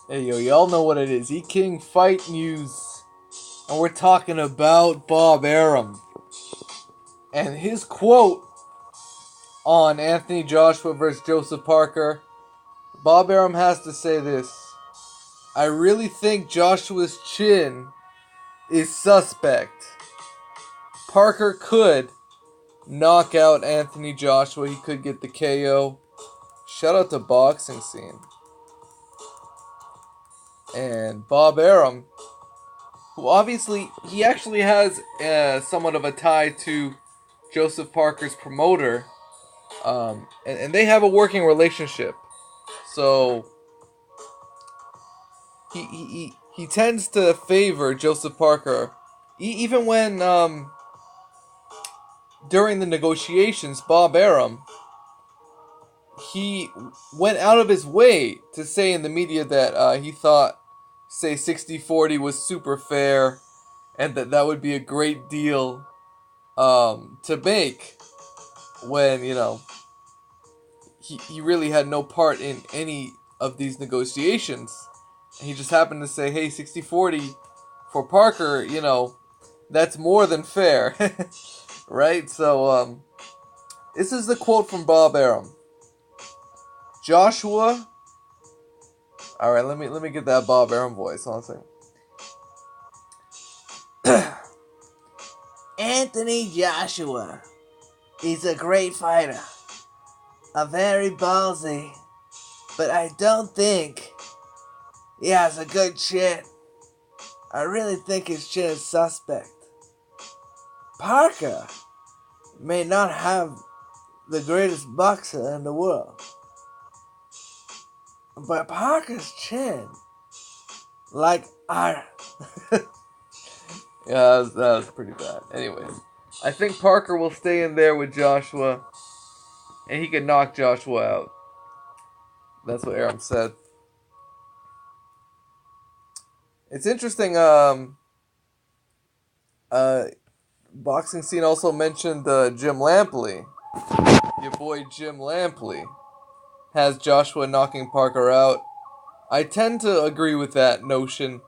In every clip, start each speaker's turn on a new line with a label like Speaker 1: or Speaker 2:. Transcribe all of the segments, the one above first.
Speaker 1: Hey yo, y'all know what it is. E King Fight News. And we're talking about Bob Arum. And his quote on Anthony Joshua versus Joseph Parker. Bob Arum has to say this. I really think Joshua's chin is suspect. Parker could knock out Anthony Joshua. He could get the KO. Shout out to Boxing Scene. And Bob Arum, who obviously, he actually has somewhat of a tie to Joseph Parker's promoter, and they have a working relationship. So he tends to favor Joseph Parker, even when during the negotiations, Bob Arum, he went out of his way to say in the media that he thought, say, 60-40 was super fair, and that would be a great deal to make when, he really had no part in any of these negotiations. He just happened to say, hey, 60-40 for Parker, that's more than fair. Right? So, this is the quote from Bob Arum. Joshua. Alright, let me get that Bob Arum voice. Hold on a second. Anthony Joshua is a great fighter. A very ballsy. But I don't think he has a good chin. I really think his chin is suspect. Parker may not have the greatest boxer in the world, but Parker's chin, like iron. Yeah, that was pretty bad. Anyways, I think Parker will stay in there with Joshua, and he can knock Joshua out. That's what Arum said. It's interesting. Boxing Scene also mentioned Jim Lampley. Your boy Jim Lampley has Joshua knocking Parker out. I tend to agree with that notion.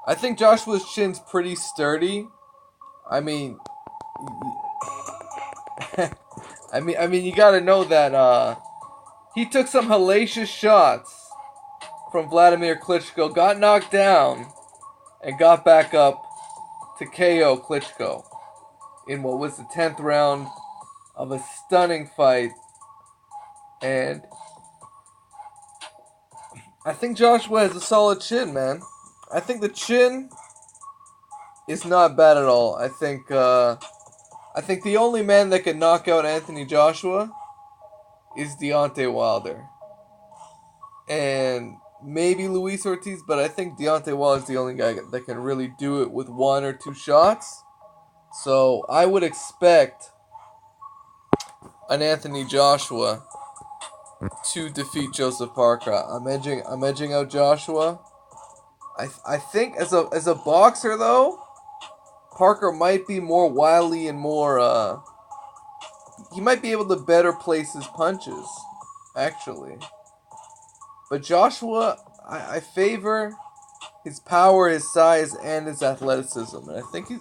Speaker 1: I think Joshua's chin's pretty sturdy. I mean, you gotta know that he took some hellacious shots from Vladimir Klitschko, got knocked down, and got back up to KO Klitschko in what was the 10th round of a stunning fight. And I think Joshua has a solid chin, man. I think the chin is not bad at all. I think the only man that can knock out Anthony Joshua is Deontay Wilder. And maybe Luis Ortiz, but I think Deontay Wilder is the only guy that can really do it with one or two shots. So I would expect an Anthony Joshua to defeat Joseph Parker. I'm edging out Joshua. I think as a boxer though, Parker might be more wily and more he might be able to better place his punches, actually. But Joshua, I favor his power, his size, and his athleticism. And I think